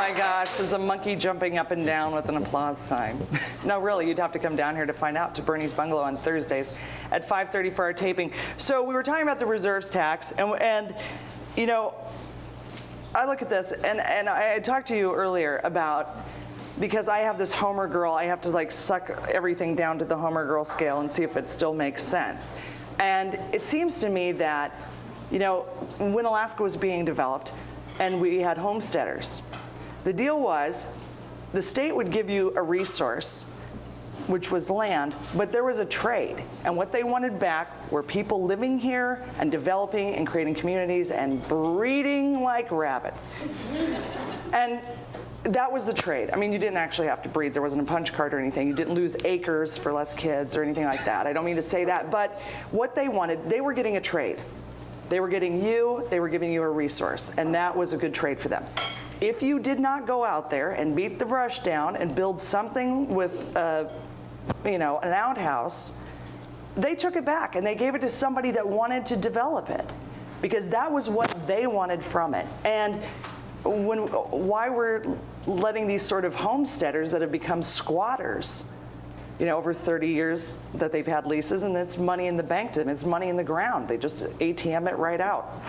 my gosh, there's a monkey jumping up and down with an applause sign. No, really, you'd have to come down here to find out, to Bernie's Bungalow on Thursdays at 5:30 for our taping. So we were talking about the reserves tax, and you know, I look at this, and I talked to you earlier about, because I have this Homer girl, I have to like suck everything down to the Homer girl scale and see if it still makes sense. And it seems to me that, you know, when Alaska was being developed and we had homesteaders, the deal was the state would give you a resource, which was land, but there was a trade. And what they wanted back were people living here and developing and creating communities and breeding like rabbits. And that was the trade. I mean, you didn't actually have to breed. There wasn't a punch card or anything. You didn't lose acres for less kids or anything like that. I don't mean to say that, but what they wanted, they were getting a trade. They were getting you, they were giving you a resource, and that was a good trade for them. If you did not go out there and beat the brush down and build something with, you know, an outhouse, they took it back and they gave it to somebody that wanted to develop it, because that was what they wanted from it. And why we're letting these sort of homesteaders that have become squatters, you know, over 30 years that they've had leases, and it's money in the bank to them, it's money in the ground. They just ATM it right out.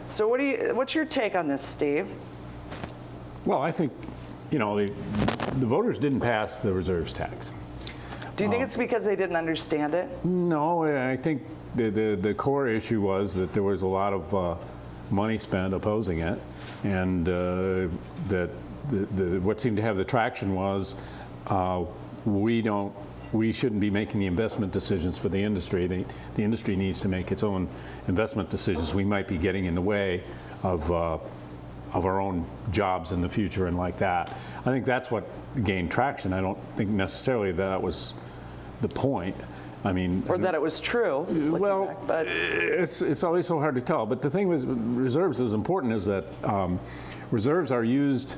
So what's your take on this, Steve? Well, I think, you know, the voters didn't pass the reserves tax. Do you think it's because they didn't understand it? No, I think the core issue was that there was a lot of money spent opposing it, and that what seemed to have the traction was we shouldn't be making the investment decisions for the industry. The industry needs to make its own investment decisions. We might be getting in the way of our own jobs in the future and like that. I think that's what gained traction. I don't think necessarily that was the point. I mean, or that it was true. Well, back, but it's always so hard to tell. But the thing with reserves is important is that reserves are used.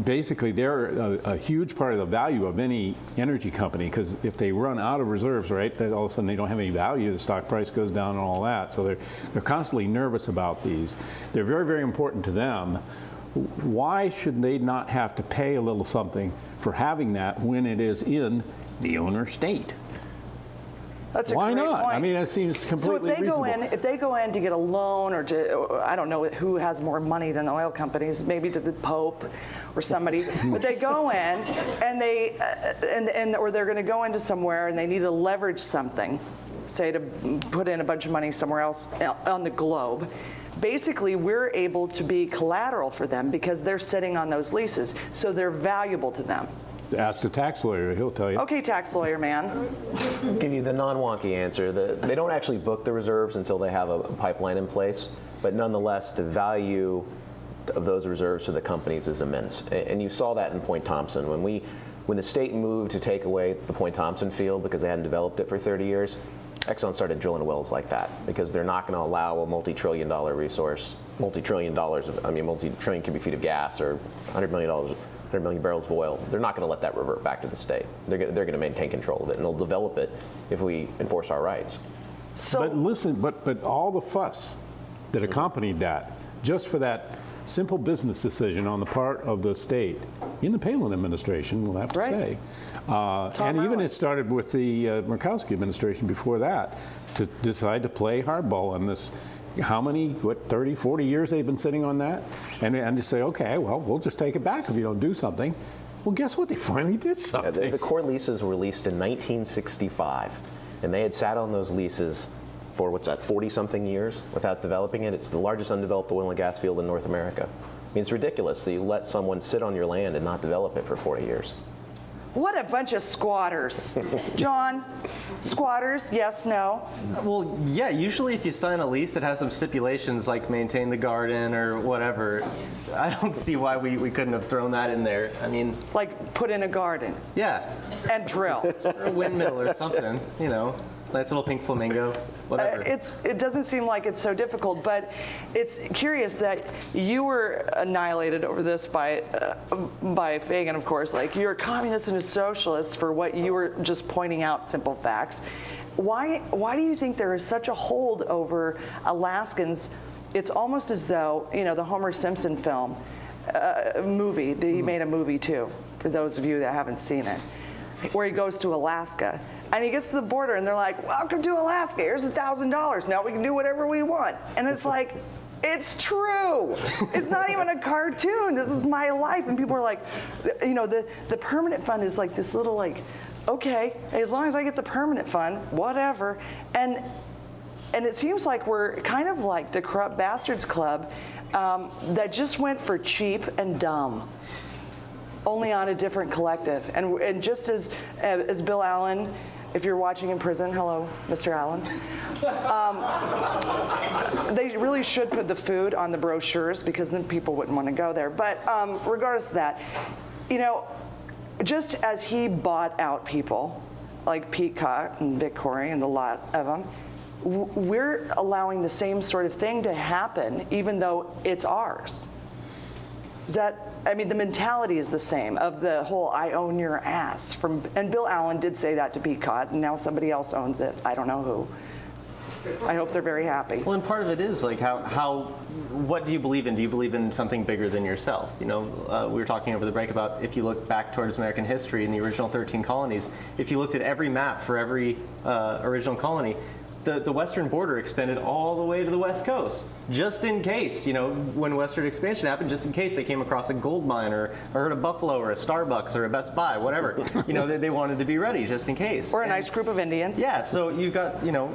Basically, they're a huge part of the value of any energy company, because if they run out of reserves, right, then all of a sudden they don't have any value, the stock price goes down and all that. So they're constantly nervous about these. They're very, very important to them. Why should they not have to pay a little something for having that when it is in the owner state? that's a Why great not? point. I mean, it seems completely reasonable. If they go in to get a loan, or to, I don't know who has more money than the oil companies, maybe to the Pope or somebody, but they go in and or they're going to go into somewhere and they need to leverage something, say to put in a bunch of money somewhere else on the globe. Basically, we're able to be collateral for them because they're sitting on those leases, so they're valuable to them. Ask the tax lawyer, he'll tell you. Okay, tax lawyer man. I'll give you the non-wonky answer. They don't actually book the reserves until they have a pipeline in place, but nonetheless, the value of those reserves to the companies is immense. And you saw that in Point Thompson. When the state moved to take away the Point Thompson field because they hadn't developed it for 30 years, Exxon started drilling wells like that because they're not going to allow a multi-trillion-dollar resource, multi-trillion cubic feet of gas, or $100 million barrels of oil. They're not going to let that revert back to the state. They're going to maintain control of it, and they'll develop it if we enforce our rights. So, but listen, but all the fuss that accompanied that, just for that simple business decision on the part of the state, in the Palin administration, we'll have to say. And even it started with the Murkowski administration before that, to decide to play hardball on this. How many, 30, 40 years they've been sitting on that? And to say, okay, well, we'll just take it back if you don't do something. Well, guess what? They finally did something. The core leases were leased in 1965, and they had sat on those leases for, 40-something years without developing it. It's the largest undeveloped oil and gas field in North America. I mean, it's ridiculous that you let someone sit on your land and not develop it for 40 years. what a bunch of squatters. John, squatters, yes, no? Well, yeah, usually if you sign a lease that has some stipulations like maintain the garden or whatever, I don't see why we couldn't have thrown that in there. I mean... Like put in a garden. Yeah. And drill. Or a windmill or something, you know. Nice little pink flamingo, whatever. It doesn't seem like it's so difficult, but it's curious that you were annihilated over this by Fagan, of course. Like, you're a communist and a socialist for what you were just pointing out simple facts. Why do you think there is such a hold over Alaskans? It's almost as though, you know, the Homer Simpson film, movie. He made a movie too, for those of you that haven't seen it, where he goes to Alaska. And he gets to the border and they're like, welcome to Alaska, here's $1,000. Now we can do whatever we want. And it's like, it's true. It's not even a cartoon. This is my life. And people are like, you know, the permanent fund is like this little like, okay, as long as I get the permanent fund, whatever. And it seems like we're kind of like the Corrupt Bastards Club that just went for cheap and dumb, only on a different collective. And just as Bill Allen, if you're watching in prison, hello, Mr. Allen. They really should put the food on the brochures because then people wouldn't want to go there. But regardless of that, you know, just as he bought out people like Pete Cott and Vic Corey and the lot of them, we're allowing the same sort of thing to happen even though it's ours. Is that, I mean, the mentality is the same of the whole I own your ass and Bill Allen did say that to Pete Cott, and now somebody else owns it. I don't know who. I hope they're very happy. Well, and part of it is like what do you believe in? Do you believe in something bigger than yourself? You know, we were talking over the break about if you look back towards American history in the original 13 colonies, if you looked at every map for every original colony, the western border extended all the way to the west coast, just in case, you know, when western expansion happened, just in case they came across a gold mine or heard a Buffalo or a Starbucks or a Best Buy, whatever. You know, they wanted to be ready just in case. Or a nice group of Indians. Yeah, so you've got, you know,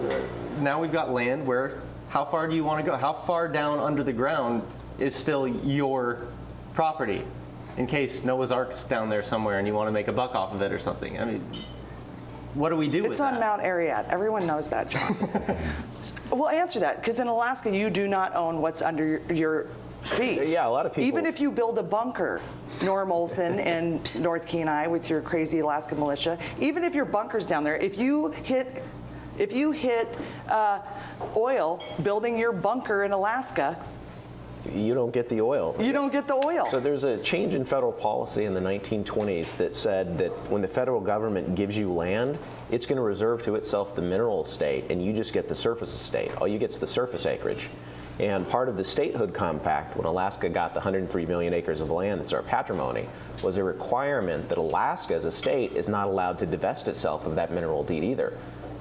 now we've got land where, how far do you want to go? How far down under the ground is still your property? In case Noah's Ark's down there somewhere and you want to make a buck off of it or something. I mean, what do we do with that? It's on Mount Ararat. Everyone knows that, John. Well, answer that, because in Alaska, you do not own what's under your feet. Yeah, a lot of people. Even if you build a bunker, Norm Olson in North Kenai with your crazy Alaska militia, even if your bunker's down there, if you hit oil building your bunker in Alaska, you don't get the oil. you don't get the oil. So there's a change in federal policy in the 1920s that said that when the federal government gives you land, it's going to reserve to itself the mineral estate, and you just get the surface estate. All you get's the surface acreage. And part of the statehood compact, when Alaska got the 103 million acres of land that's our patrimony, was a requirement that Alaska as a state is not allowed to divest itself of that mineral deed either.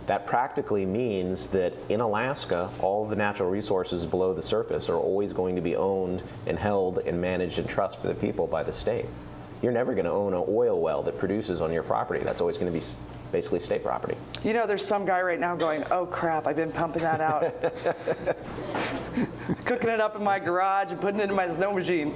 That practically means that in Alaska, all the natural resources below the surface are always going to be owned and held and managed in trust for the people by the state. You're never going to own an oil well that produces on your property. That's always going to be basically state property. You know, there's some guy right now going, oh crap, I've been pumping that out. Cooking it up in my garage and putting it in my snow machine.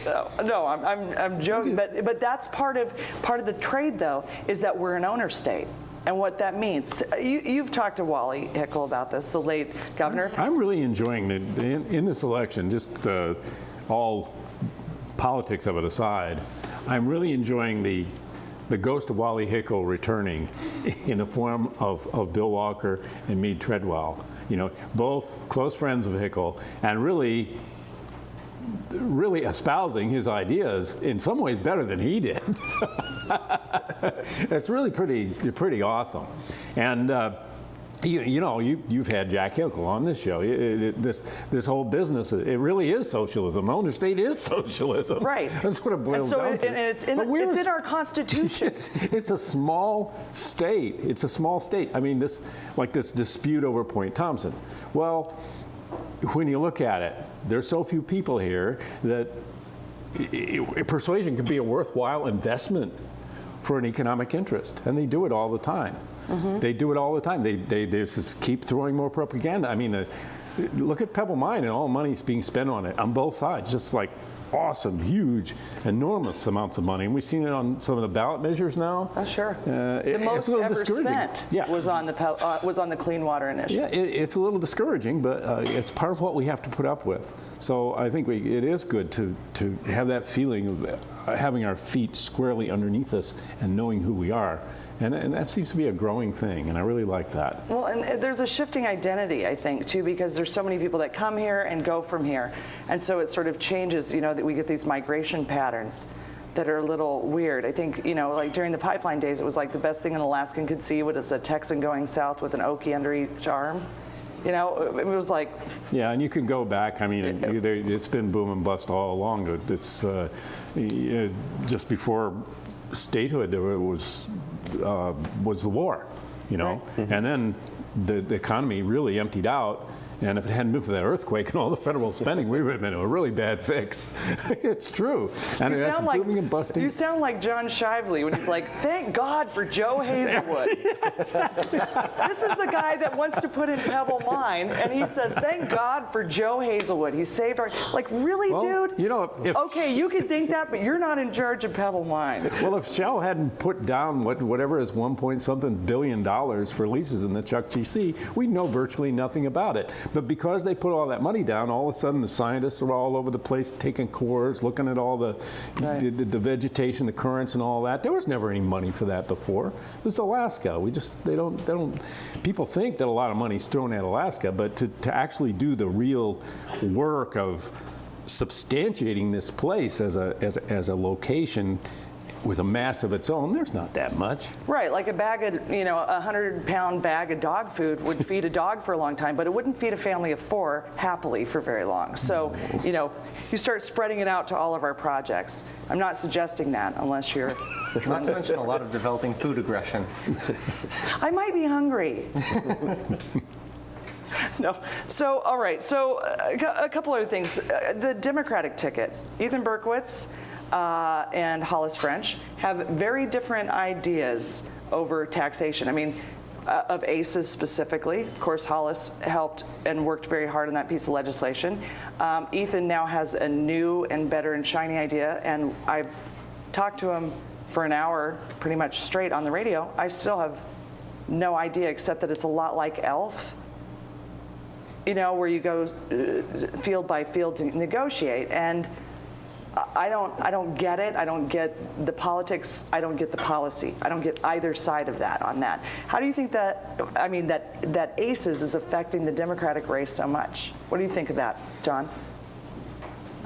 No, I'm joking, but that's part of the trade though, is that we're an owner state. And what that means. You've talked to Wally Hickel about this, the late governor. I'm really enjoying in this election, just all politics of it aside, I'm really enjoying the ghost of Wally Hickel returning in the form of Bill Walker and Meade Treadwell. You know, both close friends of Hickel, and really espousing his ideas in some ways better than he did. It's really pretty awesome. And you know, you've had Jack Hickel on this show. This whole business, it really is socialism. Owner state is socialism. Right. That's what it boils down to. And it's in our Constitution. It's a small state. It's a small state. I mean, this dispute over Point Thompson. Well, when you look at it, there's so few people here that persuasion can be a worthwhile investment for an economic interest, and they do it all the time. Mm-hmm. They do it all the time. They just keep throwing more propaganda. I mean, look at Pebble Mine and all the money's being spent on it on both sides, just like awesome, huge, enormous amounts of money. And we've seen it on some of the ballot measures now. Oh, sure. The most ever spent was on the Clean Water Initiative. Yeah, it's a little discouraging, but it's part of what we have to put up with. So I think it is good to have that feeling of having our feet squarely underneath us and knowing who we are. And that seems to be a growing thing, and I really like that. Well, and there's a shifting identity, I think, too, because there's so many people that come here and go from here. And so it sort of changes, you know, that we get these migration patterns that are a little weird. I think, you know, like during the pipeline days, it was like the best thing an Alaskan could see was a Texan going south with an Okie under each arm. You know, it was like, Yeah, and you can go back. I mean, it's been boom and bust all along. It's just before statehood, there was the war, you know, and then the economy really emptied out. And if it hadn't been for that earthquake and all the federal spending, we would have been in a really bad fix. It's true. And that's booming and busting. You sound like John Shively when he's like, thank God for Joe Hazelwood. This is the guy that wants to put in Pebble Mine, and he says, thank God for Joe Hazelwood. He saved our, like, really, dude? You know, Okay, you can think that, but you're not in charge of Pebble Mine. Well, if Shell hadn't put down whatever is $1.something billion for leases in the Chuck GC, we'd know virtually nothing about it. But because they put all that money down, all of a sudden the scientists are all over the place taking cores, looking at all the vegetation, the currents, and all that. There was never any money for that before. This is Alaska. They don't. People think that a lot of money's thrown at Alaska, but to actually do the real work of substantiating this place as a location with a mass of its own, there's not that much. Right, like a bag of, a 100-pound bag of dog food would feed a dog for a long time, but it wouldn't feed a family of 4 happily for very long. So, you start spreading it out to all of our projects. I'm not suggesting that unless you're... Not to mention a lot of developing food aggression. I might be hungry. No. So, all right. So, a couple other things. The Democratic ticket. Ethan Berkowitz and Hollis French have very different ideas over taxation. I mean, of ACEs specifically. Of course, Hollis helped and worked very hard on that piece of legislation. Ethan now has a new and better and shiny idea, and I've talked to him for an hour pretty much straight on the radio. I still have no idea except that it's a lot like ELF, where you go field by field to negotiate. And I don't get it. I don't get the politics. I don't get the policy. I don't get either side of that on that. How do you think that, that ACEs is affecting the Democratic race so much? What do you think of that, John?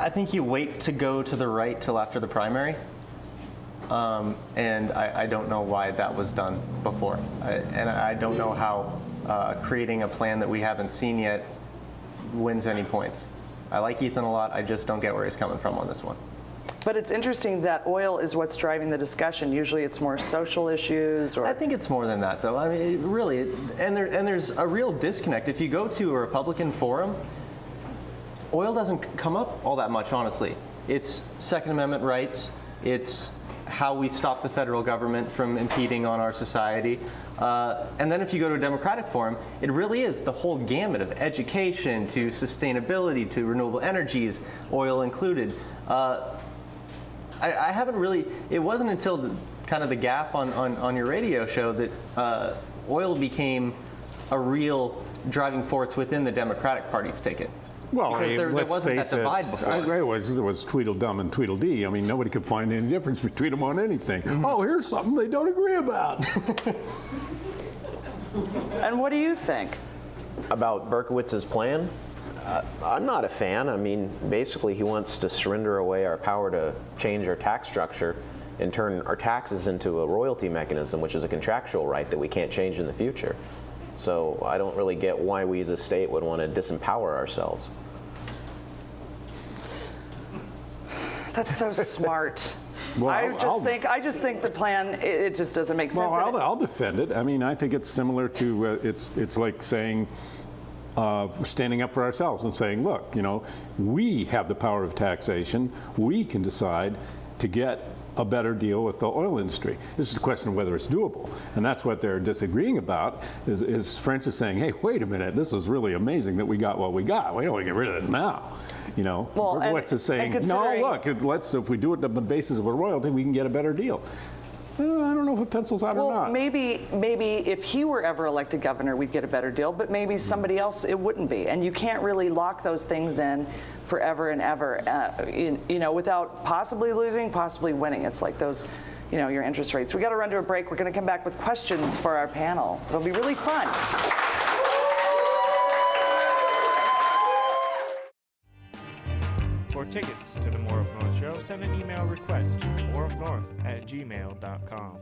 I think you wait to go to the right till after the primary. And I don't know why that was done before. And I don't know how creating a plan that we haven't seen yet wins any points. I like Ethan a lot. I just don't get where he's coming from on this one. But it's interesting that oil is what's driving the discussion. Usually it's more social issues. I think it's more than that, though. I mean, really, and there's a real disconnect. If you go to a Republican forum, oil doesn't come up all that much, honestly. It's Second Amendment rights. It's how we stop the federal government from impeding on our society. And then if you go to a Democratic forum, it really is the whole gamut of education to sustainability to renewable energies, oil included. I haven't really, it wasn't until the gaffe on your radio show that oil became a real driving force within the Democratic Party's ticket. Well, because there wasn't that divide before. There was Tweedledum and Tweedledee. I mean, nobody could find any difference between them on anything. Mm-hmm. Oh, here's something they don't agree about. And what do you think? About Berkowitz's plan? I'm not a fan. I mean, basically he wants to surrender away our power to change our tax structure and turn our taxes into a royalty mechanism, which is a contractual right that we can't change in the future. So I don't really get why we as a state would want to disempower ourselves. That's so smart. Well, I just think the plan, it just doesn't make sense. Well, I'll defend it. I mean, I think it's similar to, it's like saying, standing up for ourselves and saying, look, we have the power of taxation. We can decide to get a better deal with the oil industry. This is a question of whether it's doable. And that's what they're disagreeing about, is French is saying, hey, wait a minute, this is really amazing that we got what we got. We don't want to get rid of this now. Berkowitz is saying, no, look, if we do it on the basis of a royalty, we can get a better deal. I don't know if it pencils out or not. Maybe if he were ever elected governor, we'd get a better deal, but maybe somebody else, it wouldn't be. And you can't really lock those things in forever and ever, without possibly losing, possibly winning. It's like those, your interest rates. We got to run to a break. We're going to come back with questions for our panel. It'll be really fun. For tickets to the More of North show, send an email request to moreofnorth@gmail.com.